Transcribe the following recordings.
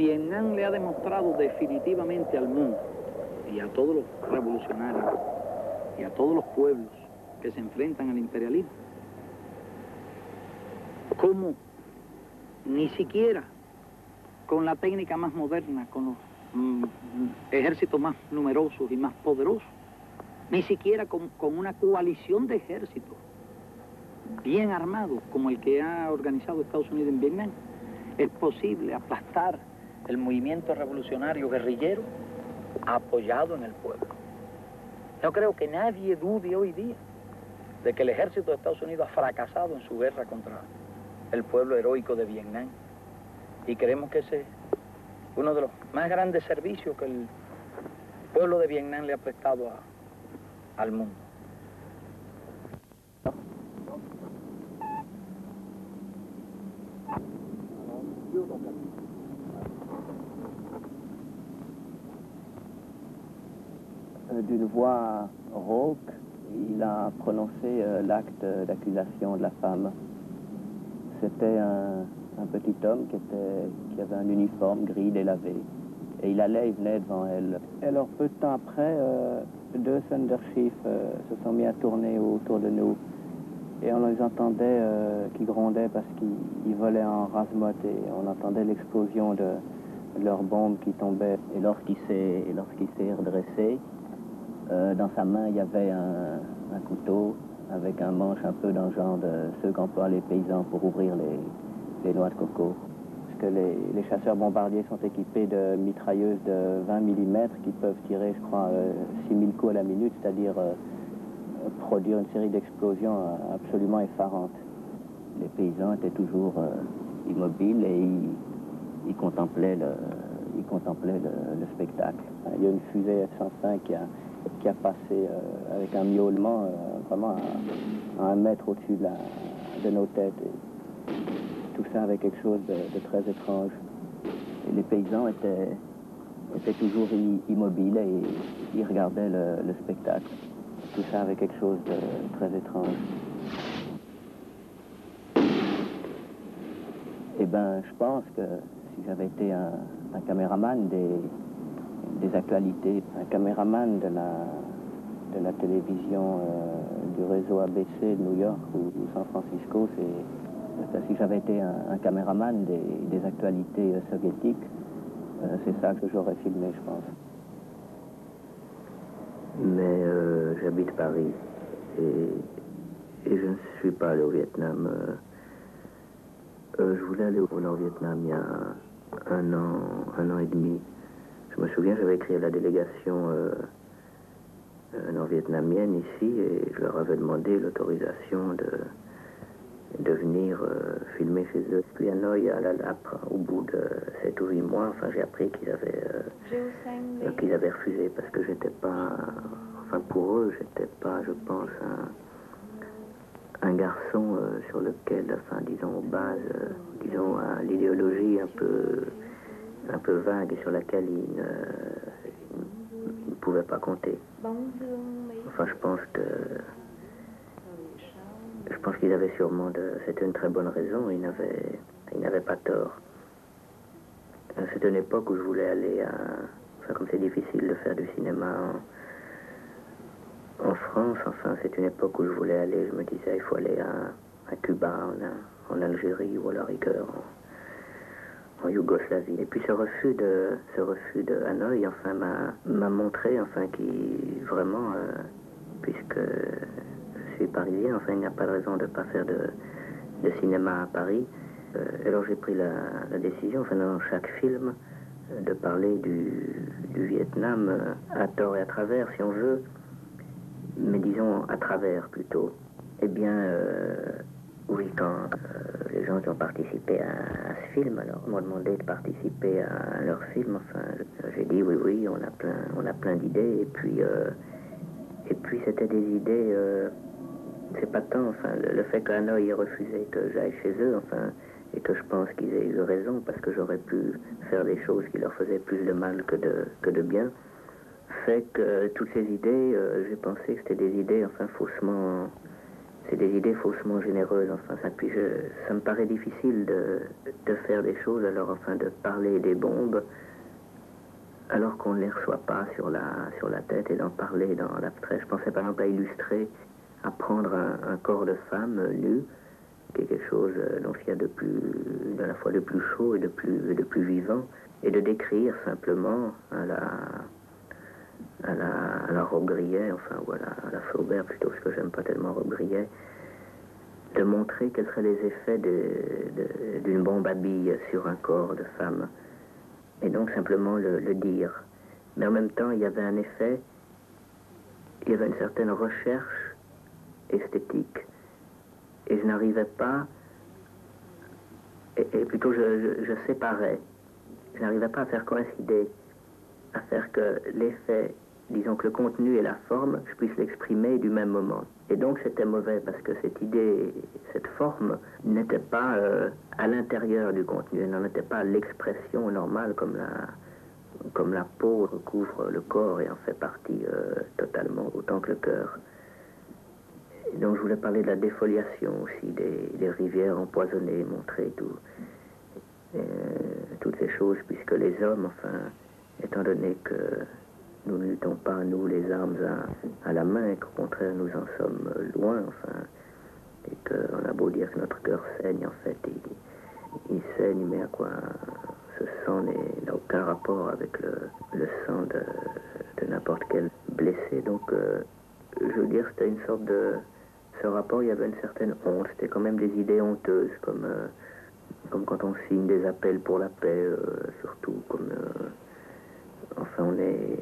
Vietnam le ha demostrado definitivamente al mundo y a todos los revolucionarios y a todos los pueblos que se enfrentan al imperialismo, cómo ni siquiera con la técnica más moderna, con los ejércitos más numerosos y más poderosos, ni siquiera con una coalición de ejércitos bien armados como el que ha organizado Estados Unidos en Vietnam, es posible aplastar el movimiento revolucionario guerrillero apoyado en el pueblo. Yo creo que nadie dude hoy día de que el ejército de Estados Unidos ha fracasado en su guerra contra el pueblo heroico de Vietnam. Y creemos que ese es uno de los más grandes servicios que el pueblo de Vietnam le ha prestado al mundo. D'une voix rauque, il a prononcé l'acte d'accusation de la femme. C'était un petit homme qui avait un uniforme gris délavé. Et il venait devant elle. Et alors, peu de temps après, deux Thunderships se sont mis à tourner autour de nous. Et on les entendait qui grondaient parce qu'ils volaient en rase-motte. Et on entendait l'explosion de leur bombe qui tombait. Et lorsqu'il s'est redressé, dans sa main, il y avait un couteau avec un manche un peu dans le genre de ceux qu'emploient les paysans pour ouvrir les noix de coco. Parce que les chasseurs bombardiers sont équipés de mitrailleuses de 20 mm qui peuvent tirer, je crois, 6000 coups à la minute, c'est-à-dire produire une série d'explosions absolument effarantes. Les paysans étaient toujours immobiles et ils contemplaient le spectacle. Il y a une fusée F-105 qui a passé avec un miaulement vraiment à 1 mètre au-dessus de nos têtes. Et tout ça avec quelque chose de très étrange. Et les paysans étaient toujours immobiles et ils regardaient le spectacle. Tout ça avec quelque chose de très étrange. Eh bien, je pense que si j'avais été un caméraman des actualités, un caméraman de la télévision du réseau ABC de New York ou San Francisco, si j'avais été un caméraman des actualités soviétiques, c'est ça que j'aurais filmé, je pense. Mais j'habite Paris et je ne suis pas allé au Vietnam. Je voulais aller au Nord-Vietnam il y a un an et demi. Je me souviens, j'avais écrit à la délégation nord-vietnamienne ici et je leur avais demandé l'autorisation de venir filmer chez eux. Puis à Hanoï, à La Lapre, au bout de 7 ou 8 mois, enfin j'ai appris qu'ils avaient refusé parce que j'étais pas, enfin pour eux, j'étais pas, je pense, un garçon sur lequel, enfin disons aux bases, disons à l'idéologie un peu vague sur laquelle ils ne pouvaient pas compter. Enfin je pense qu'ils avaient sûrement c'était une très bonne raison, ils n'avaient pas tort. C'était une époque où je voulais aller enfin comme c'est difficile de faire du cinéma en France, enfin c'est une époque où je voulais aller, je me disais il faut aller à Cuba, en Algérie ou à la rigueur en Yougoslavie. Et puis ce refus de Hanoï, enfin m'a montré, enfin qui vraiment, puisque je suis parisien, enfin il n'y a pas de raison de ne pas faire de cinéma à Paris. Alors j'ai pris la décision, enfin dans chaque film, de parler du Vietnam à tort et à travers, si on veut, mais disons à travers plutôt. Eh bien, oui, quand les gens qui ont participé à ce film, alors m'ont demandé de participer à leur film, enfin j'ai dit oui, on a plein d'idées, et puis c'était des idées, c'est pas tant, enfin le fait que Hanoï ait refusé que j'aille chez eux, enfin, et que je pense qu'ils aient eu raison, parce que j'aurais pu faire des choses qui leur faisaient plus de mal que de bien, fait que toutes ces idées, j'ai pensé que c'était des idées, enfin faussement c'est des idées faussement généreuses, enfin, ça, puis ça me paraît difficile de faire des choses, alors, enfin, de parler des bombes, alors qu'on ne les reçoit pas sur la tête, et d'en parler dans l'abstrait. Je pensais par exemple à illustrer, à prendre un corps de femme nu, qui est quelque chose dont il y a à la fois de plus chaud et de plus vivant, et de décrire simplement à la Robbe-Grillet, enfin voilà, à la Flaubert plutôt, parce que j'aime pas tellement Robbe-Grillet, de montrer quels seraient les effets d'une bombe à billes sur un corps de femme, et donc simplement le dire. Mais en même temps, il y avait un effet, il y avait une certaine recherche esthétique, et je n'arrivais pas, et plutôt je séparais, je n'arrivais pas à faire coïncider, à faire que l'effet, disons que le contenu et la forme, je puisse l'exprimer du même moment. Et donc c'était mauvais parce que cette idée, cette forme n'était pas à l'intérieur du contenu, elle n'en était pas l'expression normale comme la peau recouvre le corps et en fait partie totalement, autant que le cœur. Et donc je voulais parler de la défoliation aussi, des rivières empoisonnées, montrer toutes ces choses, puisque les hommes, enfin, étant donné que nous ne luttons pas, nous, les armes à la main, et qu'au contraire, nous en sommes loin, enfin, et qu'on a beau dire que notre cœur saigne, en fait, il saigne, mais à quoi ce sang n'a aucun rapport avec le sang de n'importe quel blessé. Donc, je veux dire, c'était une sorte de... Ce rapport, il y avait une certaine honte, c'était quand même des idées honteuses, comme quand on signe des appels pour la paix, surtout, enfin, on est...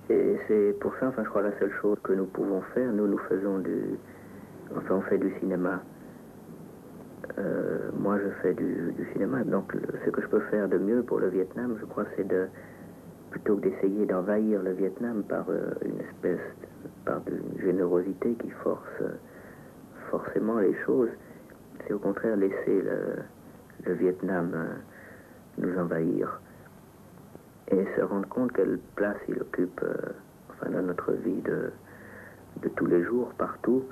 Et c'est pour ça, enfin, je crois, la seule chose que nous pouvons faire, nous faisons on fait du cinéma. Moi, je fais du cinéma, donc ce que je peux faire de mieux pour le Vietnam, je crois, c'est plutôt que d'essayer d'envahir le Vietnam par par une générosité qui force forcément les choses, c'est au contraire laisser le Vietnam nous envahir et se rendre compte quelle place il occupe enfin, dans notre vie de tous les jours, partout.